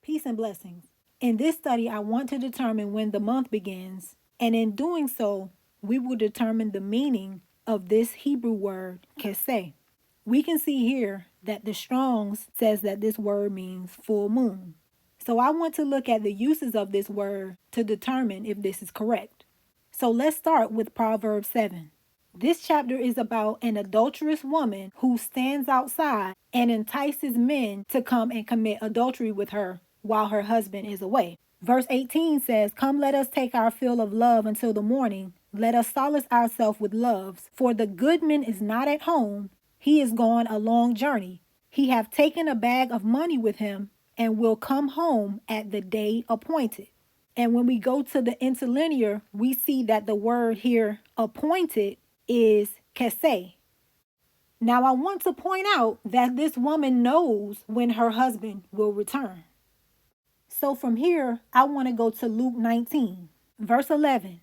Peace and blessings. In this study, I want to determine when the month begins, and in doing so, we will determine the meaning of this Hebrew word, Keseh. We can see here that the Strong's says that this word means full moon. So I want to look at the uses of this word to determine if this is correct. So let's start with Proverbs 7. This chapter is about an adulterous woman who stands outside and entices men to come and commit adultery with her while her husband is away. Verse 18 says, "Come, let us take our fill of love until the morning. Let us solace ourselves with loves. For the goodman is not at home. He is gone a long journey. He hath taken a bag of money with him and will come home at the day appointed." And when we go to the interlinear, we see that the word here, appointed, is Keseh. Now I want to point out that this woman knows when her husband will return. So from here, I want to go to Luke 19, verse 11.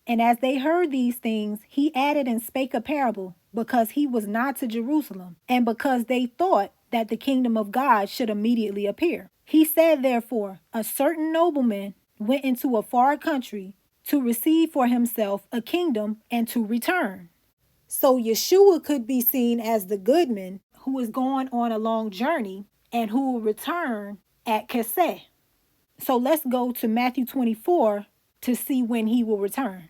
"And as they heard these things, he added and spake a parable, because he was nigh to Jerusalem, and because they thought that the kingdom of God should immediately appear. He said, therefore, a certain nobleman went into a far country to receive for himself a kingdom and to return." So Yeshua could be seen as the goodman who is going on a long journey and who will return at Keseh. So let's go to Matthew 24 to see when he will return.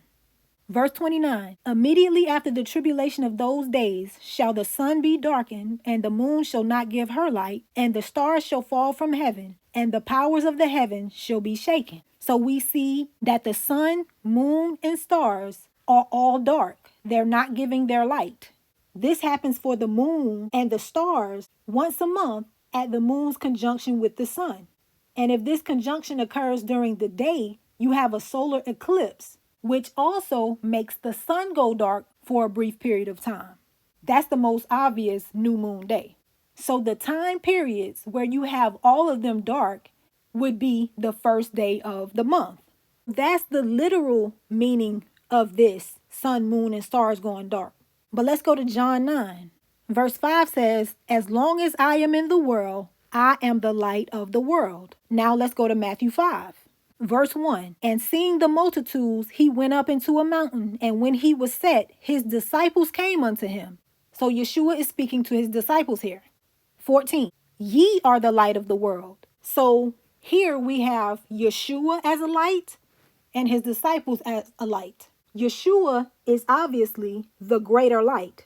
Verse 29, "Immediately after the tribulation of those days shall the sun be darkened, and the moon shall not give her light, and the stars shall fall from heaven, and the powers of the heavens shall be shaken." So we see that the sun, moon, and stars are all dark. They're not giving their light. This happens for the moon and the stars once a month at the moon's conjunction with the sun. And if this conjunction occurs during the day, you have a solar eclipse, which also makes the sun go dark for a brief period of time. That's the most obvious new moon day. So the time periods where you have all of them dark would be the first day of the month. That's the literal meaning of this sun, moon, and stars going dark. But let's go to John 9. Verse 5 says, "As long as I am in the world, I am the light of the world." Now let's go to Matthew 5. Verse 1, "And seeing the multitudes, he went up into a mountain, and when he was set, his disciples came unto him." So Yeshua is speaking to his disciples here. 14, "Ye are the light of the world." So here we have Yeshua as a light and his disciples as a light. Yeshua is obviously the greater light.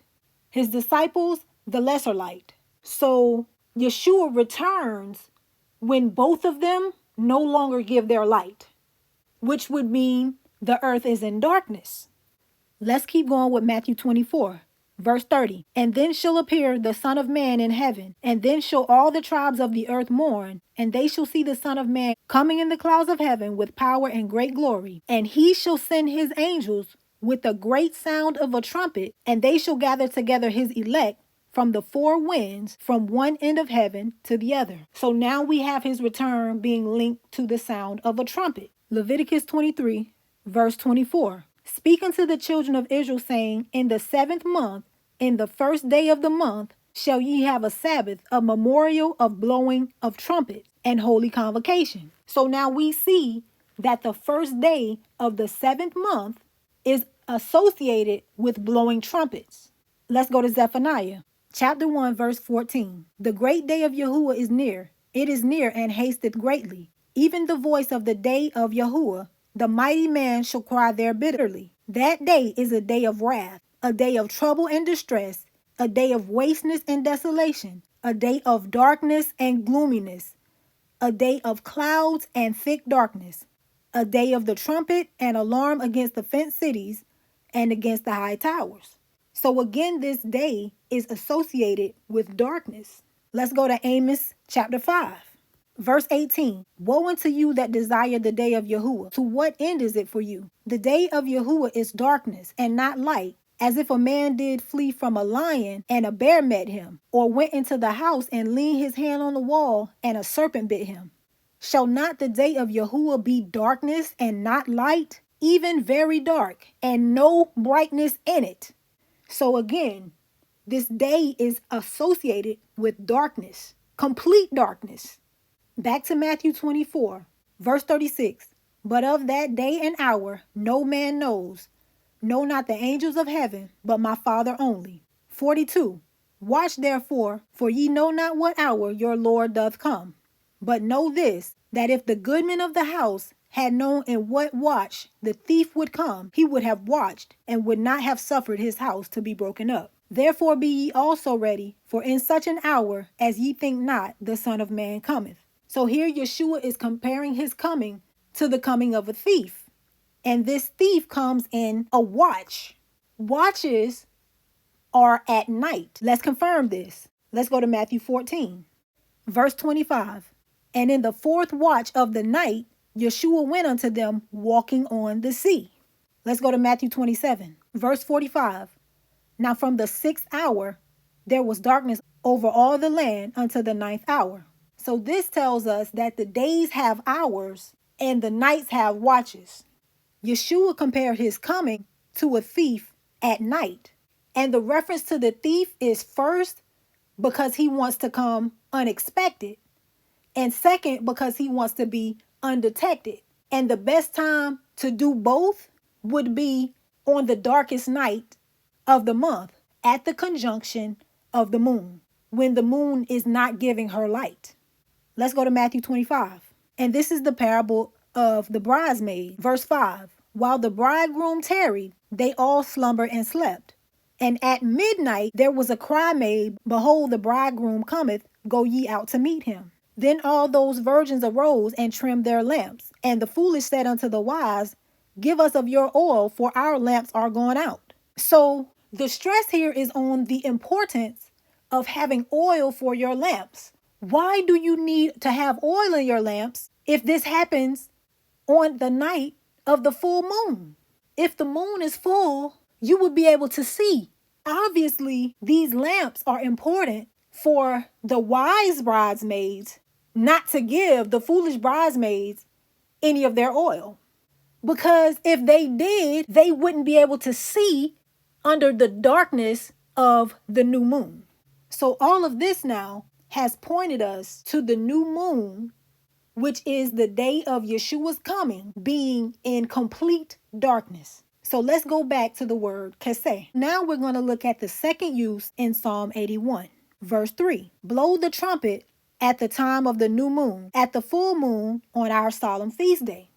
His disciples, the lesser light. So Yeshua returns when both of them no longer give their light, which would mean the earth is in darkness. Let's keep going with Matthew 24. Verse 30, "And then shall appear the Son of Man in heaven, and then shall all the tribes of the earth mourn, and they shall see the Son of Man coming in the clouds of heaven with power and great glory. And he shall send his angels with a great sound of a trumpet, and they shall gather together his elect from the four winds, from one end of heaven to the other." So now we have his return being linked to the sound of a trumpet. Leviticus 23, verse 24, "Speak unto the children of Israel, saying, In the 7th month, in the 1st day of the month, shall ye have a Sabbath, a memorial of blowing of trumpets and holy convocation." So now we see that the 1st day of the 7th month is associated with blowing trumpets. Let's go to Zephaniah. Chapter 1, verse 14. "The great day of Yahuwah is near. It is near and hasteth greatly. Even the voice of the day of Yahuwah, the mighty man shall cry there bitterly. That day is a day of wrath, a day of trouble and distress, a day of wasteness and desolation, a day of darkness and gloominess, a day of clouds and thick darkness, a day of the trumpet and alarm against the fenced cities and against the high towers." So again, this day is associated with darkness. Let's go to Amos chapter 5. Verse 18, "Woe unto you that desire the day of Yahuwah. To what end is it for you? The day of Yahuwah is darkness and not light, as if a man did flee from a lion and a bear met him, or went into the house and leaned his hand on the wall and a serpent bit him. Shall not the day of Yahuwah be darkness and not light, even very dark, and no brightness in it?" So again, this day is associated with darkness, complete darkness. Back to Matthew 24, verse 36. But of that day and hour no man knows, no, not the angels of heaven, but my Father only. 42. Watch therefore, for ye know not what hour your Lord doth come. But know this, that if the goodman of the house had known in what watch the thief would come, he would have watched, and would not have suffered his house to be broken up. Therefore be ye also ready, for in such an hour as ye think not, the Son of Man cometh. So here Yeshua is comparing his coming to the coming of a thief. And this thief comes in a watch. Watches are at night. Let's confirm this. Let's go to Matthew 14, verse 25. And in the fourth watch of the night, Yeshua went unto them walking on the sea. Let's go to Matthew 27, verse 45. Now from the 6th hour, there was darkness over all the land unto the 9th hour. So this tells us that the days have hours and the nights have watches. Yeshua compared his coming to a thief at night. And the reference to the thief is first because he wants to come unexpected, and second because he wants to be undetected. And the best time to do both would be on the darkest night of the month at the conjunction of the moon, when the moon is not giving her light. Let's go to Matthew 25. And this is the parable of the bridesmaid. Verse 5. While the bridegroom tarried, they all slumbered and slept. And at midnight there was a cry made, Behold, the bridegroom cometh, go ye out to meet him. Then all those virgins arose and trimmed their lamps. And the foolish said unto the wise, Give us of your oil, for our lamps are gone out. So the stress here is on the importance of having oil for your lamps. Why do you need to have oil in your lamps if this happens on the night of the full moon? If the moon is full, you would be able to see. Obviously, these lamps are important for the wise bridesmaids not to give the foolish bridesmaids any of their oil. Because if they did, they wouldn't be able to see under the darkness of the new moon. So all of this now has pointed us to the new moon, which is the day of Yeshua's coming, being in complete darkness. So let's go back to the word Keseh. Now we're going to look at the second use in Psalm 81. Verse 3. Blow the trumpet at the time of the new moon, at the full moon on our solemn feast day.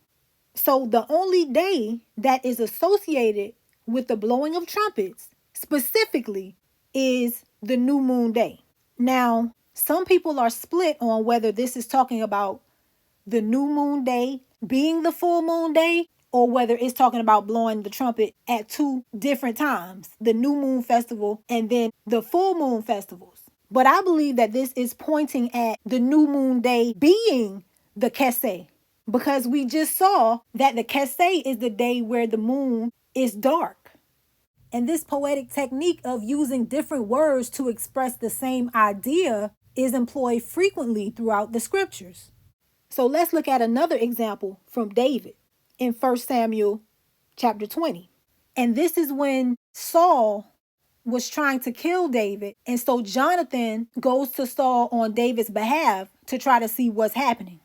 So the only day that is associated with the blowing of trumpets specifically is the new moon day. Now, some people are split on whether this is talking about the new moon day being the full moon day, or whether it's talking about blowing the trumpet at two different times, the new moon festival and then the full moon festivals. But I believe that this is pointing at the new moon day being the Keseh, because we just saw that the Keseh is the day where the moon is dark. And this poetic technique of using different words to express the same idea is employed frequently throughout the scriptures. So let's look at another example from David in 1 Samuel chapter 20. And this is when Saul was trying to kill David. And so Jonathan goes to Saul on David's behalf to try to see what's happening.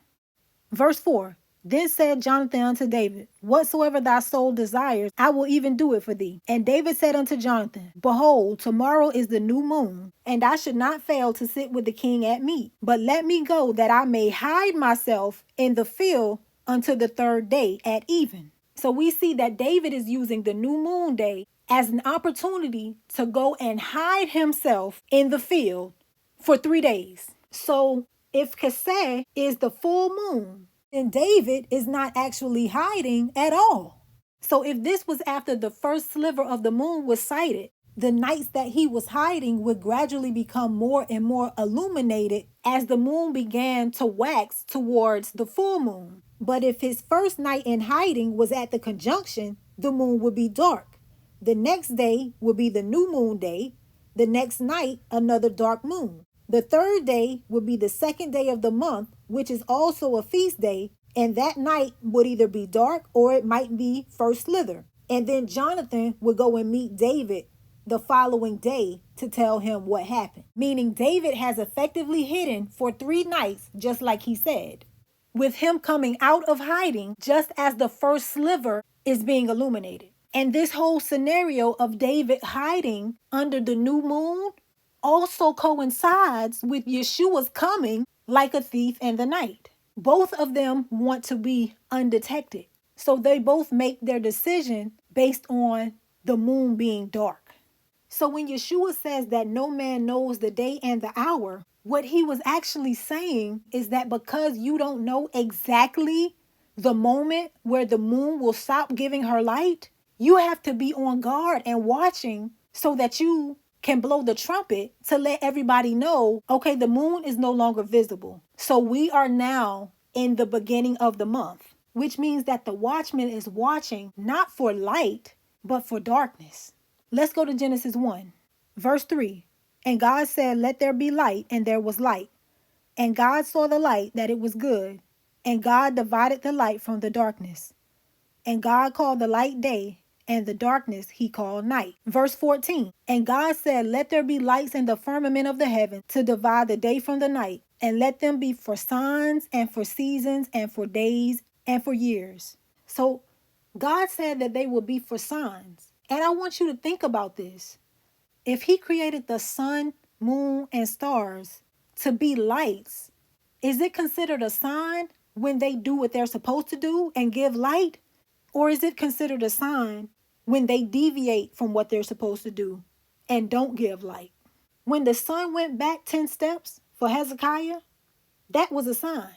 Verse 4. Then said Jonathan unto David, Whatsoever thy soul desires, I will even do it for thee. And David said unto Jonathan, Behold, tomorrow is the new moon, and I should not fail to sit with the king at meat. But let me go, that I may hide myself in the field until the third day at even. So we see that David is using the new moon day as an opportunity to go and hide himself in the field for 3 days. So if Keseh is the full moon, and David is not actually hiding at all. So if this was after the first sliver of the moon was sighted, the nights that he was hiding would gradually become more and more illuminated as the moon began to wax towards the full moon. But if his first night in hiding was at the conjunction, the moon would be dark. The next day would be the new moon day. The next night, another dark moon. The third day would be the second day of the month, which is also a feast day, and that night would either be dark or it might be first slither. And then Jonathan would go and meet David the following day to tell him what happened. Meaning David has effectively hidden for 3 nights, just like he said, with him coming out of hiding just as the first sliver is being illuminated. And this whole scenario of David hiding under the new moon also coincides with Yeshua's coming like a thief in the night. Both of them want to be undetected. So they both make their decision based on the moon being dark. So when Yeshua says that no man knows the day and the hour, what he was actually saying is that because you don't know exactly the moment where the moon will stop giving her light, you have to be on guard and watching so that you can blow the trumpet to let everybody know, okay, the moon is no longer visible. So we are now in the beginning of the month, which means that the watchman is watching not for light, but for darkness. Let's go to Genesis 1, verse 3. And God said, let there be light, and there was light. And God saw the light, that it was good. And God divided the light from the darkness. And God called the light day, and the darkness he called night. Verse 14. And God said, let there be lights in the firmament of the heaven to divide the day from the night, and let them be for signs and for seasons and for days and for years. So God said that they will be for signs. And I want you to think about this. If he created the sun, moon, and stars to be lights, is it considered a sign when they do what they're supposed to do and give light? Or is it considered a sign when they deviate from what they're supposed to do and don't give light? When the sun went back 10 steps for Hezekiah, that was a sign.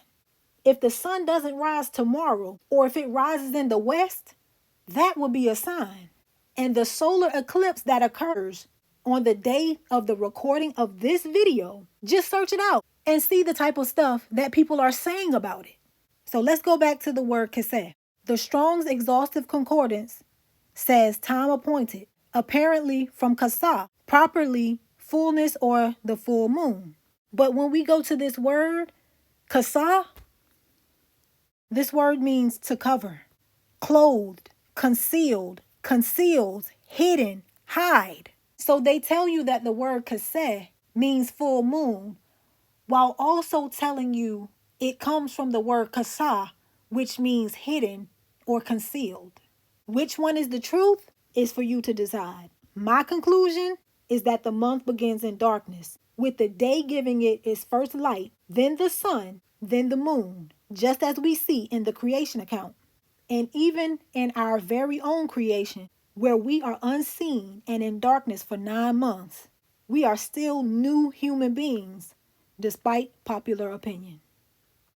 If the sun doesn't rise tomorrow, or if it rises in the west, that will be a sign. And the solar eclipse that occurs on the day of the recording of this video, just search it out and see the type of stuff that people are saying about it. So let's go back to the word Keseh. The Strong's Exhaustive Concordance says time appointed, apparently from Keseh, properly fullness or the full moon. But when we go to this word, Keseh, this word means to cover, clothed, concealed, conceals, hidden, hide. So they tell you that the word Keseh means full moon, while also telling you it comes from the word Keseh, which means hidden or concealed. Which one is the truth is for you to decide. My conclusion is that the month begins in darkness, with the day giving it its first light, then the sun, then the moon, just as we see in the creation account. And even in our very own creation, where we are unseen and in darkness for 9 months, we are still new human beings, despite popular opinion.